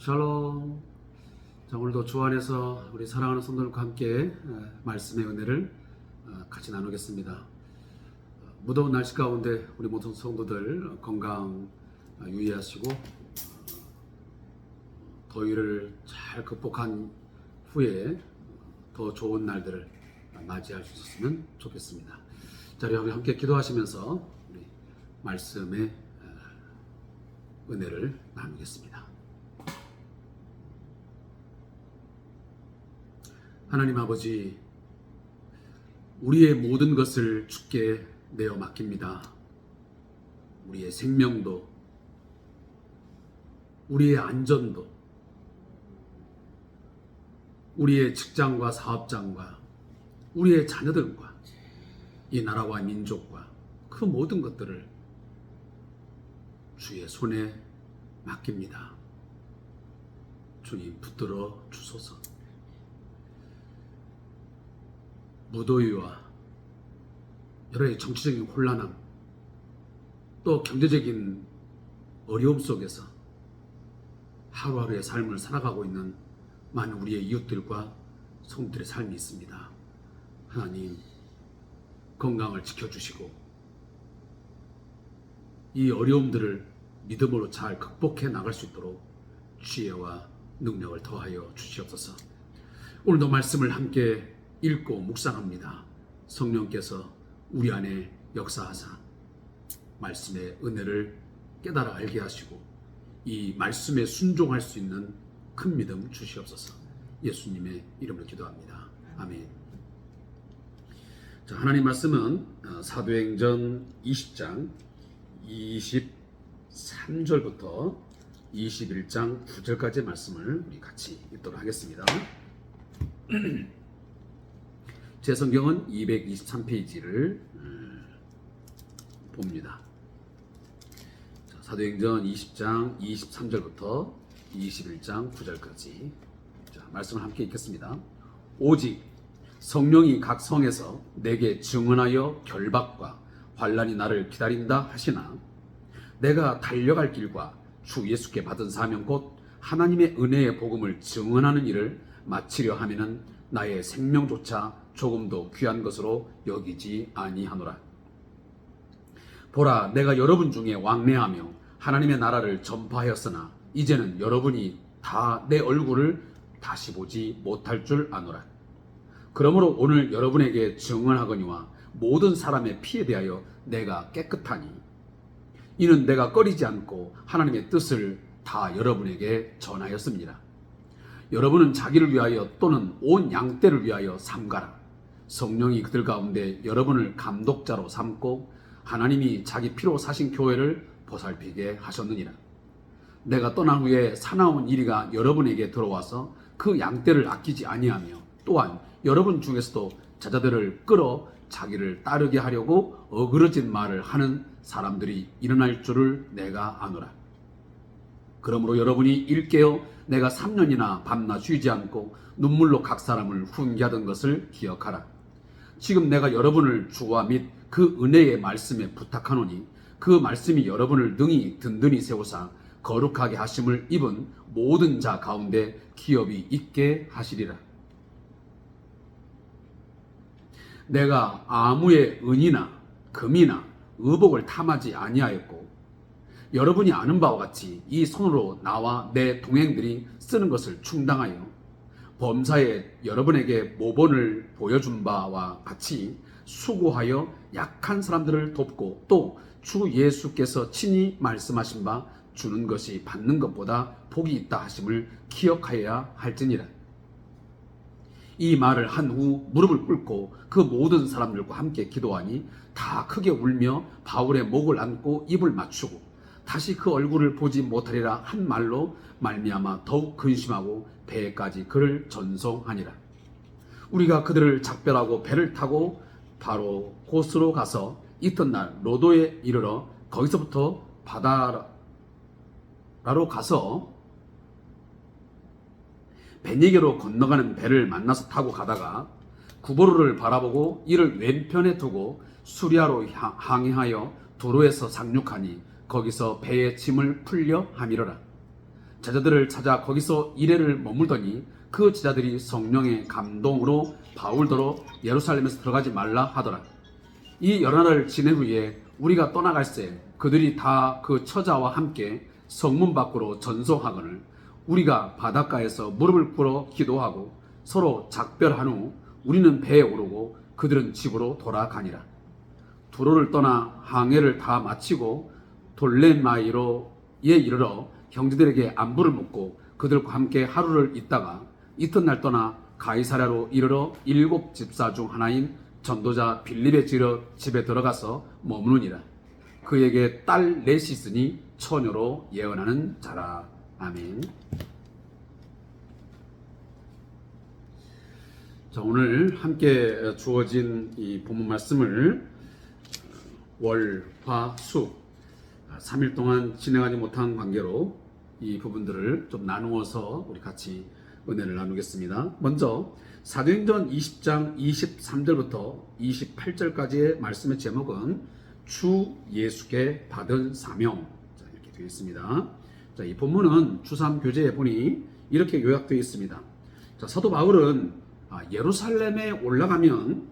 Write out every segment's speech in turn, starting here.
샬롬. 자, 오늘도 주 안에서 우리 사랑하는 성도들과 함께 말씀의 은혜를 같이 나누겠습니다. 무더운 날씨 가운데 우리 모든 성도들 건강 유의하시고 더위를 잘 극복한 후에 더 좋은 날들을 맞이할 수 있었으면 좋겠습니다. 자, 우리 함께 기도하시면서 우리 말씀의 은혜를 나누겠습니다. 하나님 아버지, 우리의 모든 것을 주께 내어 맡깁니다. 우리의 생명도, 우리의 안전도, 우리의 직장과 사업장과 우리의 자녀들과 이 나라와 민족과 그 모든 것들을 주의 손에 맡깁니다. 주님 붙들어 주소서. 무더위와 여러 정치적인 혼란함, 또 경제적인 어려움 속에서 하루하루의 삶을 살아가고 있는 많은 우리의 이웃들과 성도들의 삶이 있습니다. 하나님, 건강을 지켜주시고 이 어려움들을 믿음으로 잘 극복해 나갈 수 있도록 지혜와 능력을 더하여 주시옵소서. 오늘도 말씀을 함께 읽고 묵상합니다. 성령께서 우리 안에 역사하사 말씀의 은혜를 깨달아 알게 하시고 이 말씀에 순종할 수 있는 큰 믿음 주시옵소서. 예수님의 이름으로 기도합니다. 아멘. 자, 하나님 말씀은 사도행전 20장 23절부터 21장 9절까지의 말씀을 우리 같이 읽도록 하겠습니다. 제 성경은 223페이지를 봅니다. 자, 사도행전 20장 23절부터 21장 9절까지 자, 말씀을 함께 읽겠습니다. 오직 성령이 각 성에서 내게 증언하여 결박과 환난이 나를 기다린다 하시나 내가 달려갈 길과 주 예수께 받은 사명 곧 하나님의 은혜의 복음을 증언하는 일을 마치려 하면은 나의 생명조차 조금도 귀한 것으로 여기지 아니하노라. 보라, 내가 여러분 중에 왕래하며 하나님의 나라를 전파하였으나 이제는 여러분이 다 내 얼굴을 다시 보지 못할 줄 아노라. 그러므로 오늘 여러분에게 증언하거니와 모든 사람의 피에 대하여 내가 깨끗하니 이는 내가 꺼리지 않고 하나님의 뜻을 다 여러분에게 전하였습니다. 여러분은 자기를 위하여 또는 온 양떼를 위하여 삼가라. 성령이 그들 가운데 여러분을 감독자로 삼고 하나님이 자기 피로 사신 교회를 보살피게 하셨느니라. 내가 떠난 후에 사나운 이리가 여러분에게 들어와서 그 양떼를 아끼지 아니하며 또한 여러분 중에서도 제자들을 끌어 자기를 따르게 하려고 어그러진 말을 하는 사람들이 일어날 줄을 내가 아노라. 그러므로 여러분이 일깨어 내가 3년이나 밤낮 쉬지 않고 눈물로 각 사람을 훈계하던 것을 기억하라. 지금 내가 여러분을 주와 및 그 은혜의 말씀에 부탁하노니 그 말씀이 여러분을 능히 든든히 세우사 거룩하게 하심을 입은 모든 자 가운데 기업이 있게 하시리라. 내가 아무의 은이나 금이나 의복을 탐하지 아니하였고 여러분이 아는 바와 같이 이 손으로 나와 내 동행들이 쓰는 것을 충당하여 범사에 여러분에게 모본을 보여준 바와 같이 수고하여 약한 사람들을 돕고 또 주 예수께서 친히 말씀하신 바 주는 것이 받는 것보다 복이 있다 하심을 기억하여야 할지니라. 이 말을 한 후 무릎을 꿇고 그 모든 사람들과 함께 기도하니 다 크게 울며 바울의 목을 안고 입을 맞추고 다시 그 얼굴을 보지 못하리라 한 말로 말미암아 더욱 근심하고 배에까지 그를 전송하니라. 우리가 그들을 작별하고 배를 타고 바로 곳으로 가서 이튿날 로도에 이르러 거기서부터 바다라로 가서 베니게로 건너가는 배를 만나서 타고 가다가 구보로를 바라보고 이를 왼편에 두고 수리아로 항해하여 도로에서 상륙하니 거기서 배의 짐을 풀려 함이러라. 제자들을 찾아 거기서 이래를 머물더니 그 제자들이 성령의 감동으로 바울더러 예루살렘에서 들어가지 말라 하더라. 이 열날을 지낸 후에 우리가 떠나갈새 그들이 다 그 처자와 함께 성문 밖으로 전송하거늘 우리가 바닷가에서 무릎을 꿇어 기도하고 서로 작별한 후 우리는 배에 오르고 그들은 집으로 돌아가니라. 두로를 떠나 항해를 다 마치고 돌레마이로에 이르러 형제들에게 안부를 묻고 그들과 함께 하루를 있다가 이튿날 떠나 가이사랴로 이르러 7 집사 중 하나인 전도자 빌립의 집에 들어가서 머무느니라. 그에게 딸 넷이 있으니 처녀로 예언하는 자라. 아멘. 자, 오늘 함께 주어진 이 본문 말씀을 월, 화, 수 3일 동안 진행하지 못한 관계로 이 부분들을 좀 나누어서 우리 같이 은혜를 나누겠습니다. 먼저 사도행전 20장 23절부터 28절까지의 말씀의 제목은 주 예수께 받은 사명, 이렇게 되어 있습니다. 자, 이 본문은 주3 교재에 보니 이렇게 요약되어 있습니다. 자, 사도 바울은 예루살렘에 올라가면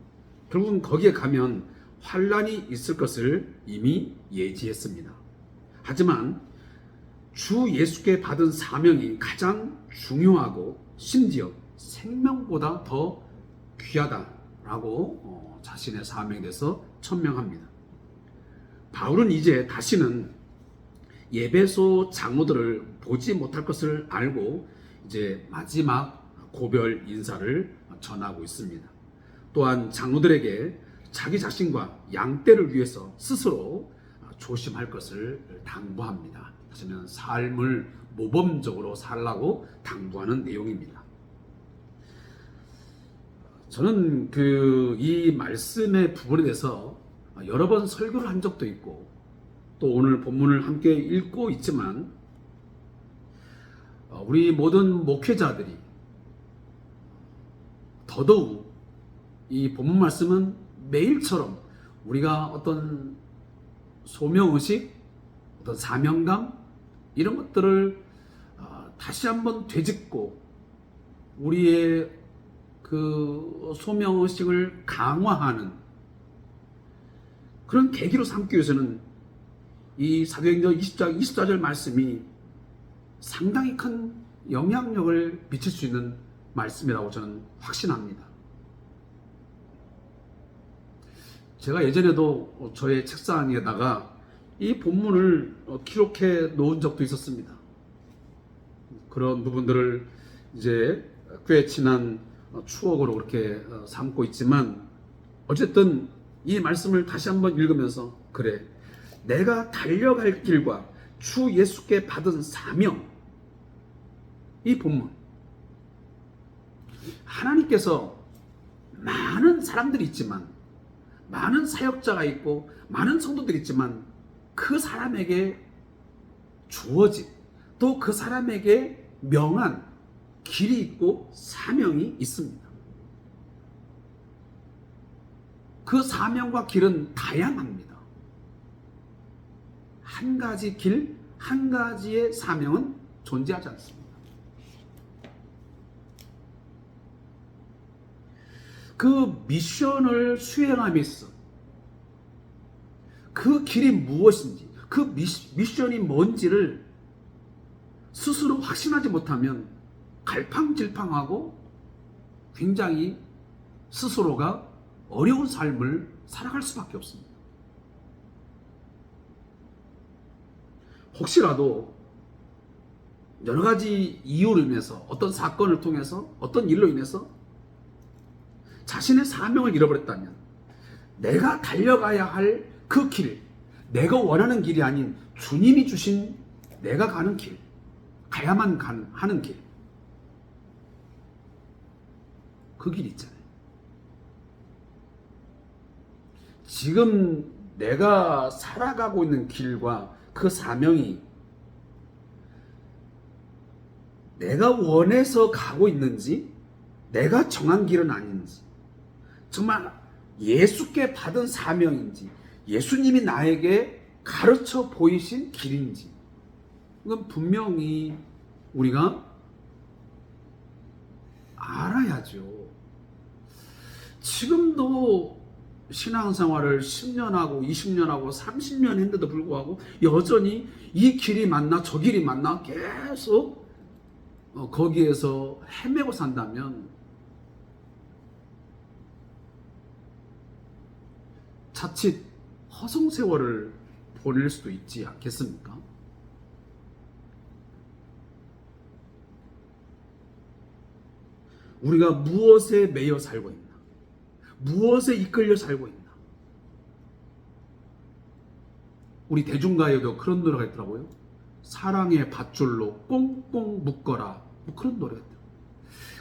결국은 거기에 가면 환란이 있을 것을 이미 예지했습니다. 하지만 주 예수께 받은 사명이 가장 중요하고 심지어 생명보다 더 귀하다라고 자신의 사명에 대해서 천명합니다. 바울은 이제 다시는 예배소 장로들을 보지 못할 것을 알고 이제 마지막 고별 인사를 전하고 있습니다. 또한 장로들에게 자기 자신과 양떼를 위해서 스스로 조심할 것을 당부합니다. 하시면 삶을 모범적으로 살라고 당부하는 내용입니다. 저는 이 말씀의 부분에 대해서 여러 번 설교를 한 적도 있고 또 오늘 본문을 함께 읽고 있지만 우리 모든 목회자들이 더더욱 이 본문 말씀은 매일처럼 우리가 어떤 소명의식, 어떤 사명감 이런 것들을 다시 한번 되짚고 우리의 그 소명의식을 강화하는 그런 계기로 삼기 위해서는 이 사도행전 20장 24절 말씀이 상당히 큰 영향력을 미칠 수 있는 말씀이라고 저는 확신합니다. 제가 예전에도 저의 책상에다가 이 본문을 기록해 놓은 적도 있었습니다. 그런 부분들을 이제 꽤 지난 추억으로 그렇게 삼고 있지만 어쨌든 이 말씀을 다시 한번 읽으면서 그래, 내가 달려갈 길과 주 예수께 받은 사명, 이 본문 하나님께서 많은 사람들이 있지만 많은 사역자가 있고 많은 성도들이 있지만 그 사람에게 주어진 또 그 사람에게 명한 길이 있고 사명이 있습니다. 그 사명과 길은 다양합니다. 한 가지 길, 한 가지의 사명은 존재하지 않습니다. 그 미션을 수행함에 있어 그 길이 무엇인지, 그 미션이 뭔지를 스스로 확신하지 못하면 갈팡질팡하고 굉장히 스스로가 어려운 삶을 살아갈 수밖에 없습니다. 혹시라도 여러 가지 이유로 인해서, 어떤 사건을 통해서, 어떤 일로 인해서 자신의 사명을 잃어버렸다면 내가 달려가야 할 그 길, 내가 원하는 길이 아닌 주님이 주신 내가 가는 길, 가야만 하는 길, 그 길 있잖아요. 지금 내가 살아가고 있는 길과 그 사명이 내가 원해서 가고 있는지, 내가 정한 길은 아닌지, 정말 예수께 받은 사명인지, 예수님이 나에게 가르쳐 보이신 길인지, 이건 분명히 우리가 알아야죠. 지금도 신앙생활을 10년하고 20년하고 30년 했는데도 불구하고 여전히 이 길이 맞나 저 길이 맞나 계속 거기에서 헤매고 산다면 자칫 허송세월을 보낼 수도 있지 않겠습니까? 우리가 무엇에 매여 살고 있나? 무엇에 이끌려 살고 있나? 우리 대중가요도 그런 노래가 있더라고요. 사랑의 밧줄로 꽁꽁 묶어라. 뭐 그런 노래가 있더라고요.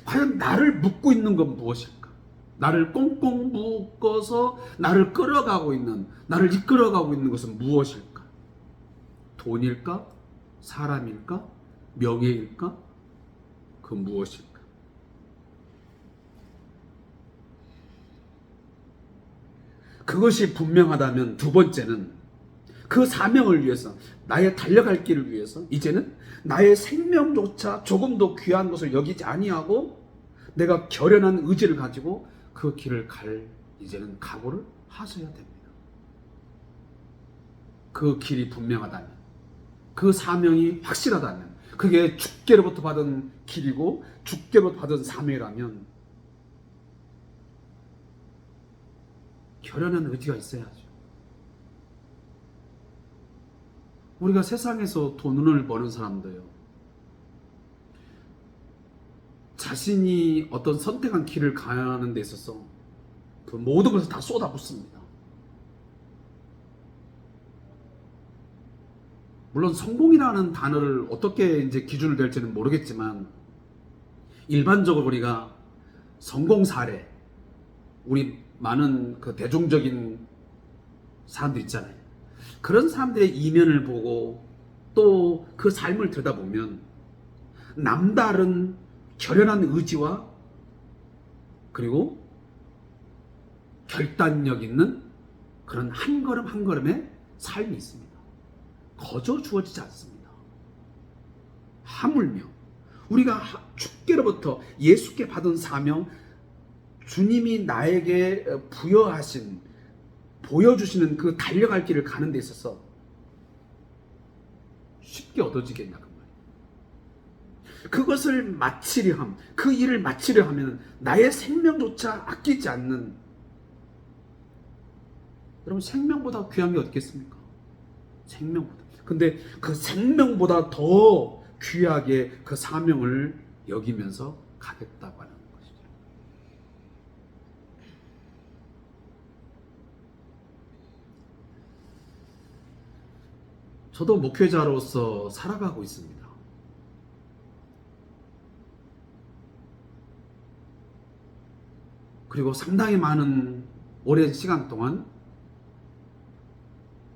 과연 나를 묶고 있는 건 무엇일까? 나를 꽁꽁 묶어서 나를 끌어가고 있는, 나를 이끌어가고 있는 것은 무엇일까? 돈일까? 사람일까? 명예일까? 그 무엇일까? 그것이 분명하다면 두 번째는 그 사명을 위해서, 나의 달려갈 길을 위해서 이제는 나의 생명조차 조금도 귀한 것을 여기지 아니하고 내가 결연한 의지를 가지고 그 길을 갈 이제는 각오를 하셔야 됩니다. 그 길이 분명하다면, 그 사명이 확실하다면, 그게 주께로부터 받은 길이고 주께로부터 받은 사명이라면 결연한 의지가 있어야죠. 우리가 세상에서 돈을 버는 사람도요, 자신이 어떤 선택한 길을 가는 데 있어서 그 모든 것을 다 쏟아붓습니다. 물론 성공이라는 단어를 어떻게 이제 기준을 댈지는 모르겠지만, 일반적으로 우리가 성공 사례, 우리 많은 그 대중적인 사람들 있잖아요. 그런 사람들의 이면을 보고 또 그 삶을 들여다보면 남다른 결연한 의지와 그리고 결단력 있는 그런 한 걸음 한 걸음의 삶이 있습니다. 거저 주어지지 않습니다. 하물며 우리가 주께로부터 예수께 받은 사명, 주님이 나에게 부여하신, 보여주시는 그 달려갈 길을 가는 데 있어서 쉽게 얻어지겠나 그 말이에요. 그것을 마치려 함, 그 일을 마치려 하면 나의 생명조차 아끼지 않는, 여러분 생명보다 귀한 게 어디 있겠습니까? 생명보다. 근데 그 생명보다 더 귀하게 그 사명을 여기면서 가겠다고 하는 것이죠. 저도 목회자로서 살아가고 있습니다. 그리고 상당히 많은 오랜 시간 동안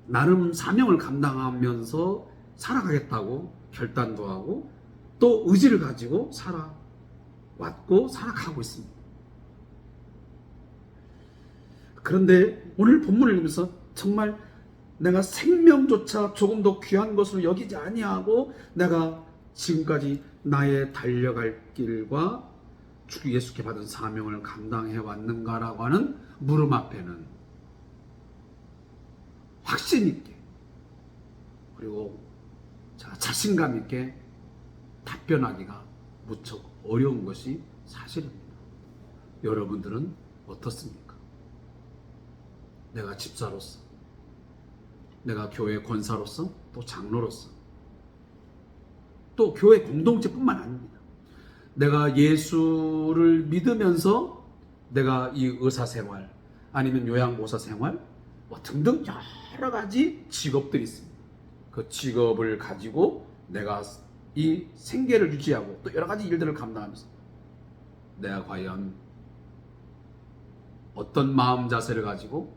나름 사명을 감당하면서 살아가겠다고 결단도 하고 또 의지를 가지고 살아왔고 살아가고 있습니다. 그런데 오늘 본문을 읽으면서 정말 내가 생명조차 조금 더 귀한 것으로 여기지 아니하고 내가 지금까지 나의 달려갈 길과 주 예수께 받은 사명을 감당해 왔는가라고 하는 물음 앞에는 확신 있게 그리고 자신감 있게 답변하기가 무척 어려운 것이 사실입니다. 여러분들은 어떻습니까? 내가 집사로서, 내가 교회 권사로서, 또 장로로서, 또 교회 공동체뿐만 아닙니다. 내가 예수를 믿으면서 내가 이 의사생활 아니면 요양보호사 생활 뭐 등등 여러 가지 직업들이 있습니다. 그 직업을 가지고 내가 이 생계를 유지하고 또 여러 가지 일들을 감당하면서 내가 과연 어떤 마음 자세를 가지고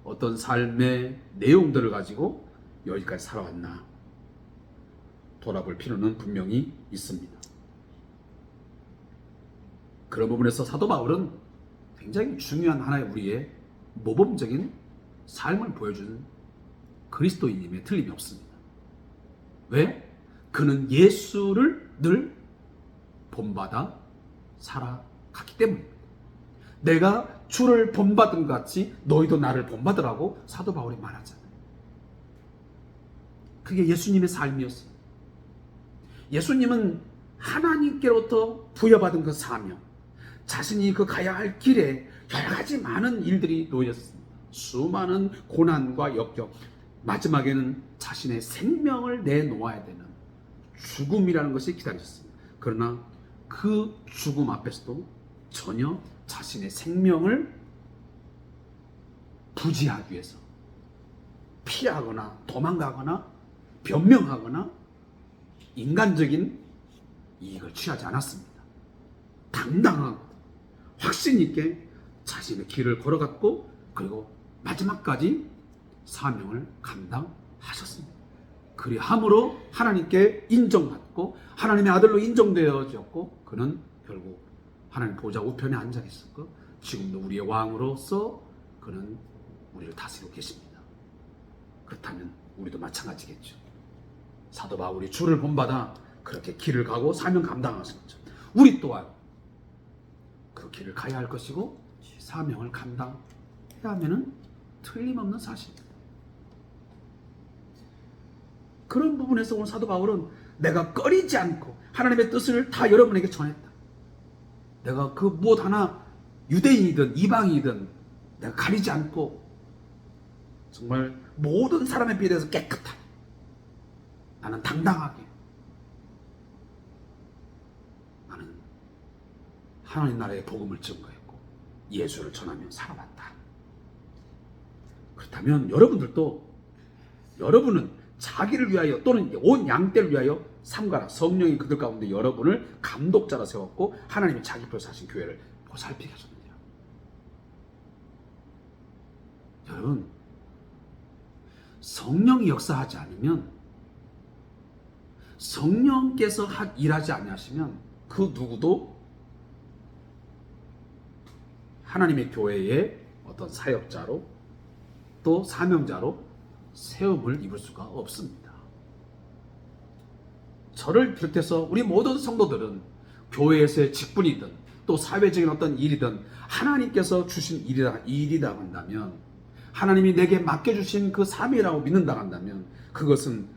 어떤 삶의 내용들을 가지고 여기까지 살아왔나 돌아볼 필요는 분명히 있습니다. 그런 부분에서 사도 바울은 굉장히 중요한 하나의 우리의 모범적인 삶을 보여주는 그리스도인임에 틀림이 없습니다. 왜? 그는 예수를 늘 본받아 살아갔기 때문입니다. 내가 주를 본받은 것 같이 너희도 나를 본받으라고 사도 바울이 말하잖아요. 그게 예수님의 삶이었어요. 예수님은 하나님께로부터 부여받은 그 사명, 자신이 그 가야 할 길에 여러 가지 많은 일들이 놓였습니다. 수많은 고난과 역경, 마지막에는 자신의 생명을 내놓아야 되는 죽음이라는 것이 기다리셨습니다. 그러나 그 죽음 앞에서도 전혀 자신의 생명을 부지하기 위해서 피하거나 도망가거나 변명하거나 인간적인 이익을 취하지 않았습니다. 당당하고 확신 있게 자신의 길을 걸어갔고, 그리고 마지막까지 사명을 감당하셨습니다. 그리함으로 하나님께 인정받고 하나님의 아들로 인정되어졌고, 그는 결국 하나님 보좌 우편에 앉아 계셨고, 지금도 우리의 왕으로서 그는 우리를 다스리고 계십니다. 그렇다면 우리도 마찬가지겠죠. 사도 바울이 주를 본받아 그렇게 길을 가고 사명 감당하셨죠. 우리 또한 그 길을 가야 할 것이고 사명을 감당해야 하면은 틀림없는 사실입니다. 그런 부분에서 오늘 사도 바울은 내가 꺼리지 않고 하나님의 뜻을 다 여러분에게 전했다. 내가 그 무엇 하나 유대인이든 이방인이든 내가 가리지 않고 정말 모든 사람에 비해서 깨끗하게, 나는 당당하게, 나는 하나님 나라의 복음을 증거했고 예수를 전하며 살아왔다. 그렇다면 여러분은 자기를 위하여 또는 온 양떼를 위하여 삼가라. 성령이 그들 가운데 여러분을 감독자로 세웠고 하나님이 자기 표로 사신 교회를 보살피게 하셨느니라. 여러분, 성령이 역사하지 않으면, 성령께서 일하지 아니하시면 그 누구도 하나님의 교회의 어떤 사역자로 또 사명자로 세움을 입을 수가 없습니다. 저를 비롯해서 우리 모든 성도들은 교회에서의 직분이든 또 사회적인 어떤 일이든 하나님께서 주신 일이다 한다면, 하나님이 내게 맡겨주신 그 사명이라고 믿는다 한다면, 그것은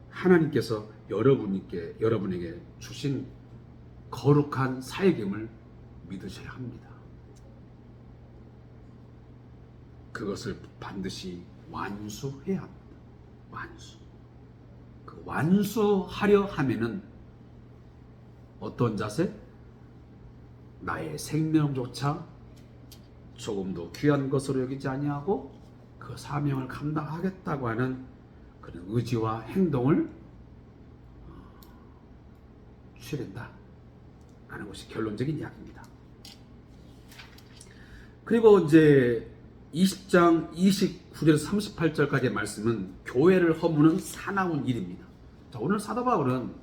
하나님께서 여러분에게 주신 거룩한 사역임을 믿으셔야 합니다. 그것을 반드시 완수해야 합니다. 그 완수하려 하면은 어떤 자세? 나의 생명조차 조금도 귀한 것으로 여기지 아니하고 그 사명을 감당하겠다고 하는 그런 의지와 행동을 취해낸다 라는 것이 결론적인 이야기입니다. 그리고 이제 20장 29절에서 38절까지의 말씀은 교회를 허무는 사나운 일입니다. 자, 오늘 사도 바울은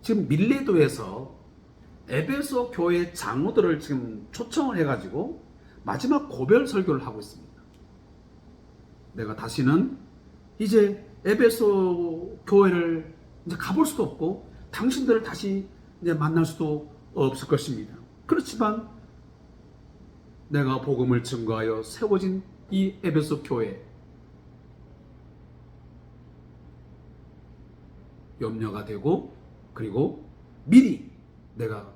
지금 밀레도에서 에베소 교회 장로들을 지금 초청을 해가지고 마지막 고별 설교를 하고 있습니다. 내가 다시는 이제 에베소 교회를 이제 가볼 수도 없고 당신들을 다시 이제 만날 수도 없을 것입니다. 그렇지만 내가 복음을 증거하여 세워진 이 에베소 교회, 염려가 되고, 그리고 미리 내가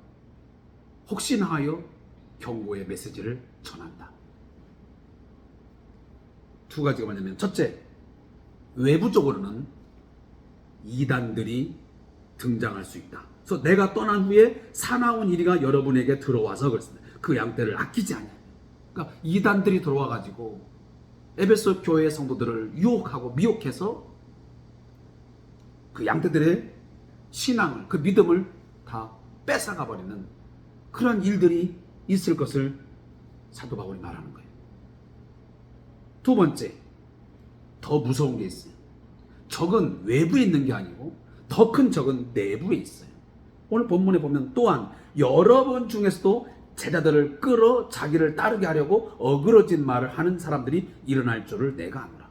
혹시나 하여 경고의 메시지를 전한다. 두 가지가 뭐냐면, 첫째, 외부적으로는 이단들이 등장할 수 있다. 그래서 내가 떠난 후에 사나운 이리가 여러분에게 들어와서 그렇습니다. 그 양떼를 아끼지 않아요. 그러니까 이단들이 들어와가지고 에베소 교회 성도들을 유혹하고 미혹해서 그 양떼들의 신앙을, 그 믿음을 다 뺏어가 버리는 그런 일들이 있을 것을 사도 바울이 말하는 거예요. 두 번째, 더 무서운 게 있어요. 적은 외부에 있는 게 아니고 더 큰 적은 내부에 있어요. 오늘 본문에 보면 또한 여러분 중에서도 제자들을 끌어 자기를 따르게 하려고 어그러진 말을 하는 사람들이 일어날 줄을 내가 아노라.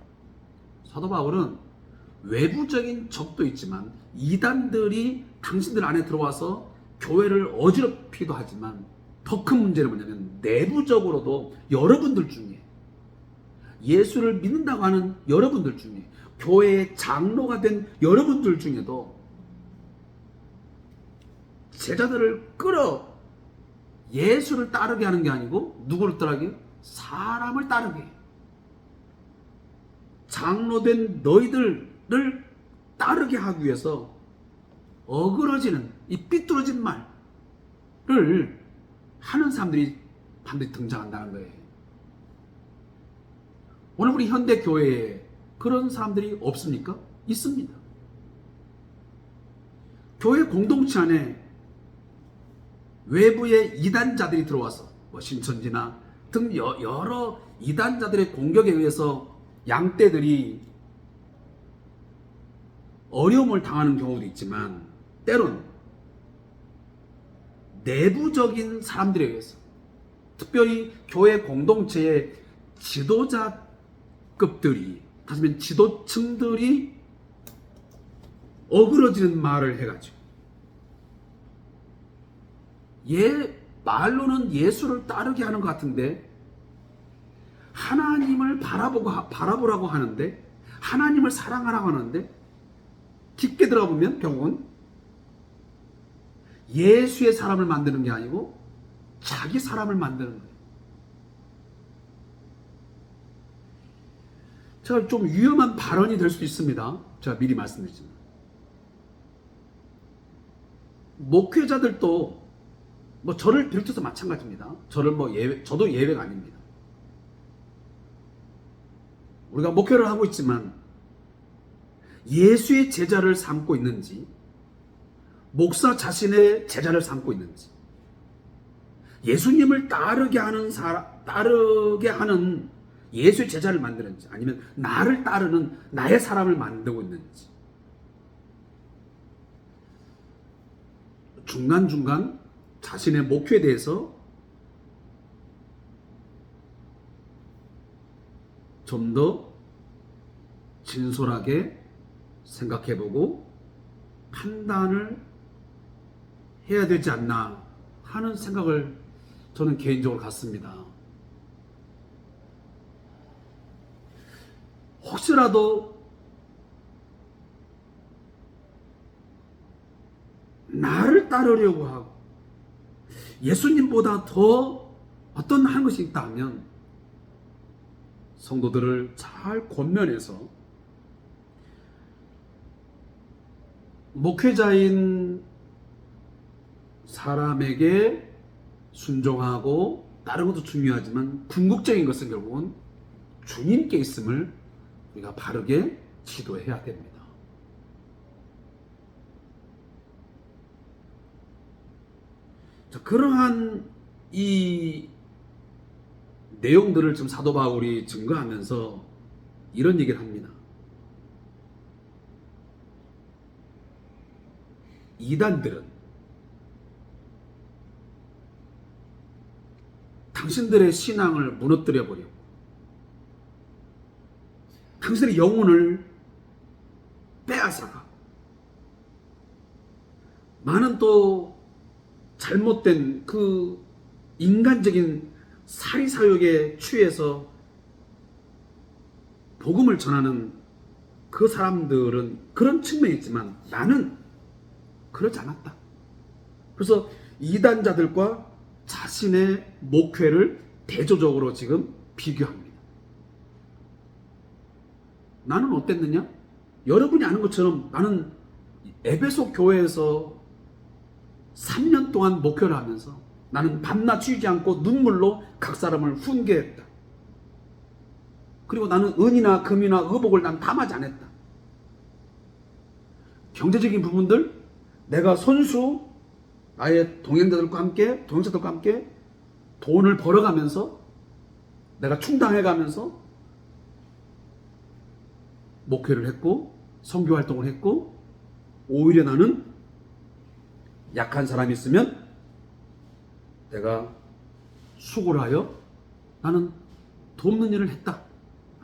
사도 바울은 외부적인 적도 있지만 이단들이 당신들 안에 들어와서 교회를 어지럽히기도 하지만 더 큰 문제는 뭐냐면 내부적으로도 여러분들 중에 예수를 믿는다고 하는 여러분들 중에 교회의 장로가 된 여러분들 중에도 제자들을 끌어 예수를 따르게 하는 게 아니고 누구를 따르게? 사람을 따르게. 장로된 너희들을 따르게 하기 위해서 어그러지는 이 삐뚤어진 말을 하는 사람들이 반드시 등장한다는 거예요. 오늘 우리 현대 교회에 그런 사람들이 없습니까? 있습니다. 교회 공동체 안에 외부의 이단자들이 들어와서 신천지나 등 여러 이단자들의 공격에 의해서 양떼들이 어려움을 당하는 경우도 있지만 때론 내부적인 사람들에 의해서 특별히 교회 공동체의 지도자급들이 다시 말하면 지도층들이 어그러지는 말을 해가지고 말로는 예수를 따르게 하는 것 같은데 하나님을 바라보라고 하는데 하나님을 사랑하라고 하는데 깊게 들어가 보면 결국은 예수의 사람을 만드는 게 아니고 자기 사람을 만드는 거예요. 제가 좀 위험한 발언이 될 수도 있습니다. 제가 미리 말씀드리지만 목회자들도 저를 비롯해서 마찬가지입니다. 저도 예외가 아닙니다. 우리가 목회를 하고 있지만 예수의 제자를 삼고 있는지 목사 자신의 제자를 삼고 있는지 예수님을 따르게 하는 예수의 제자를 만드는지 아니면 나를 따르는 나의 사람을 만들고 있는지 중간중간 자신의 목표에 대해서 좀 더 진솔하게 생각해보고 판단을 해야 되지 않나 하는 생각을 저는 개인적으로 갖습니다. 혹시라도 나를 따르려고 하고 예수님보다 더 어떤 한 것이 있다 하면 성도들을 잘 권면해서 목회자인 사람에게 순종하고 다른 것도 중요하지만 궁극적인 것은 결국은 주님께 있음을 우리가 바르게 지도해야 됩니다. 자, 그러한 이 내용들을 지금 사도 바울이 증거하면서 이런 얘기를 합니다. 이단들은 당신들의 신앙을 무너뜨려 버리고 당신의 영혼을 빼앗아가 많은 또 잘못된 그 인간적인 사리사욕에 취해서 복음을 전하는 그 사람들은 그런 측면이 있지만 나는 그렇지 않았다. 그래서 이단자들과 자신의 목회를 대조적으로 지금 비교합니다. 나는 어땠느냐? 여러분이 아는 것처럼 나는 에베소 교회에서 3년 동안 목회를 하면서 나는 밤낮 쉬지 않고 눈물로 각 사람을 훈계했다. 그리고 나는 은이나 금이나 의복을 난 담하지 않았다. 경제적인 부분들 내가 손수 나의 동행자들과 함께 돈을 벌어가면서 내가 충당해가면서 목회를 했고 선교 활동을 했고 오히려 나는 약한 사람이 있으면 내가 수고를 하여 나는 돕는 일을 했다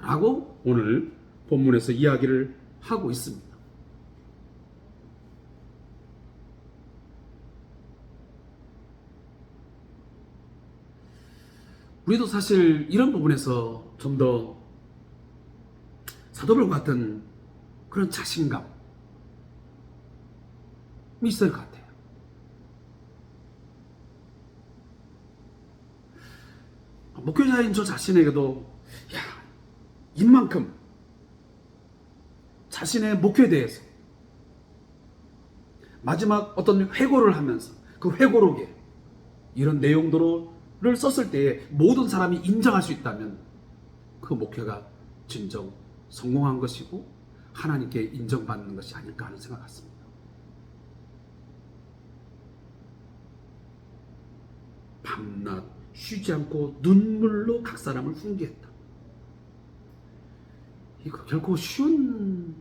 라고 오늘 본문에서 이야기를 하고 있습니다. 우리도 사실 이런 부분에서 좀 더 사도 바울 같은 그런 자신감이 있을 것 같아요. 목회자인 저 자신에게도 이만큼 자신의 목회에 대해서 마지막 어떤 회고를 하면서 그 회고록에 이런 내용들을 썼을 때에 모든 사람이 인정할 수 있다면 그 목회가 진정 성공한 것이고 하나님께 인정받는 것이 아닐까 하는 생각 같습니다. 밤낮 쉬지 않고 눈물로 각 사람을 훈계했다. 이거 결코 쉬운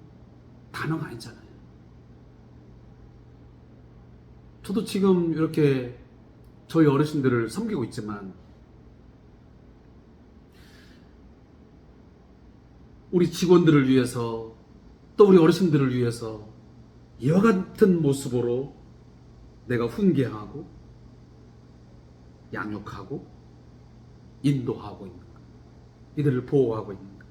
단어가 아니잖아요. 저도 지금 이렇게 저희 어르신들을 섬기고 있지만 우리 직원들을 위해서 또 우리 어르신들을 위해서 이와 같은 모습으로 내가 훈계하고 양육하고 인도하고 있는 것, 이들을 보호하고 있는 것.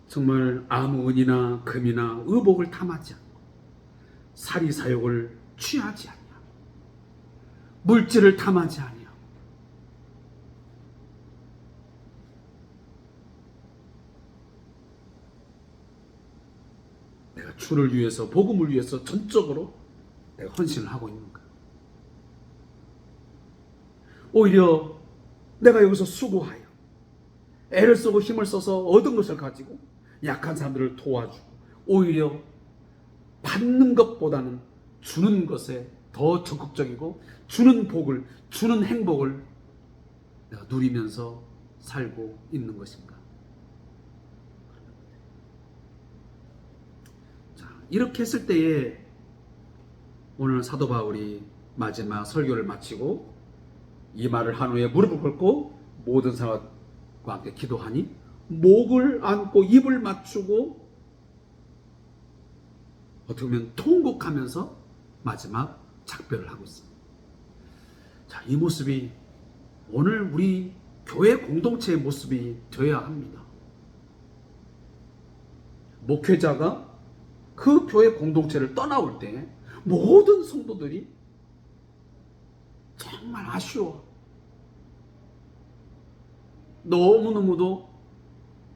정말 아무 은이나 금이나 의복을 탐하지 않고 사리사욕을 취하지 않냐, 물질을 탐하지 않냐, 내가 주를 위해서 복음을 위해서 전적으로 내가 헌신을 하고 있는 거야. 오히려 내가 여기서 수고하여 애를 쓰고 힘을 써서 얻은 것을 가지고 약한 사람들을 도와주고 오히려 받는 것보다는 주는 것에 더 적극적이고 주는 복을, 주는 행복을 내가 누리면서 살고 있는 것인가. 자, 이렇게 했을 때에 오늘 사도 바울이 마지막 설교를 마치고 이 말을 한 후에 무릎을 꿇고 모든 사람과 함께 기도하니 목을 안고 입을 맞추고 어떻게 보면 통곡하면서 마지막 작별을 하고 있습니다. 자, 이 모습이 오늘 우리 교회 공동체의 모습이 되어야 합니다. 목회자가 그 교회 공동체를 떠나올 때 모든 성도들이 정말 아쉬워. 너무너무도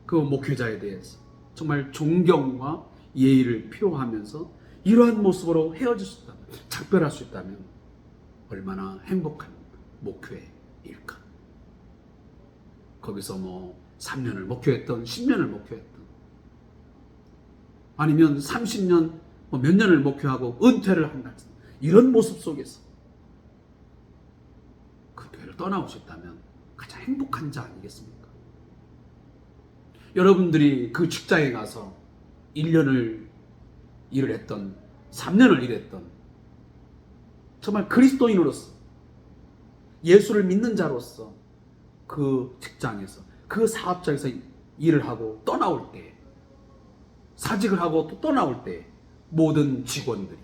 그 목회자에 대해서 정말 존경과 예의를 표하면서 이러한 모습으로 헤어질 수 있다면, 작별할 수 있다면 얼마나 행복한 목회일까. 거기서 뭐 3년을 목회했던 10년을 목회했던 아니면 30년 몇 년을 목회하고 은퇴를 한다, 이런 모습 속에서 그 교회를 떠나올 수 있다면 가장 행복한 자 아니겠습니까? 여러분들이 그 직장에 가서 1년을 일을 했던 3년을 일했던 정말 그리스도인으로서 예수를 믿는 자로서 그 직장에서 그 사업장에서 일을 하고 떠나올 때, 사직을 하고 또 떠나올 때 모든 직원들이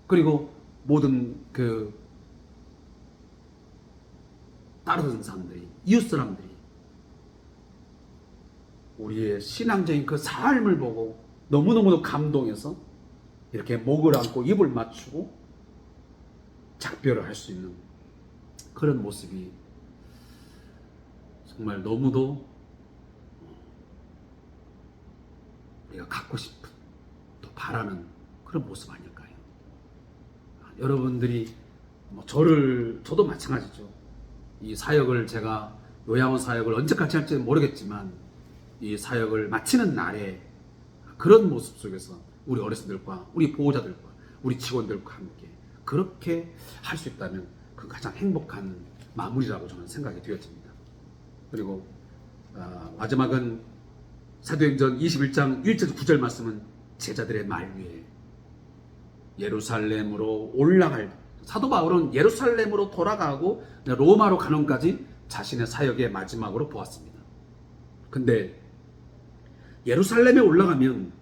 그리고 모든 그 따르던 사람들이, 이웃 사람들이 우리의 신앙적인 그 삶을 보고 너무너무 감동해서 이렇게 목을 안고 입을 맞추고 작별을 할 수 있는 그런 모습이 정말 너무도 우리가 갖고 싶은, 또 바라는 그런 모습 아닐까요? 여러분들이 저도 마찬가지죠. 이 사역을 제가 요양원 사역을 언제까지 할지는 모르겠지만 이 사역을 마치는 날에 그런 모습 속에서 우리 어르신들과 우리 보호자들과 우리 직원들과 함께 그렇게 할 수 있다면 그 가장 행복한 마무리라고 저는 생각이 되어집니다. 그리고 마지막은 사도행전 21장 1절 9절 말씀은 제자들의 말 위에 예루살렘으로 올라갈, 사도 바울은 예루살렘으로 돌아가고 로마로 가는까지 자신의 사역의 마지막으로 보았습니다. 근데 예루살렘에 올라가면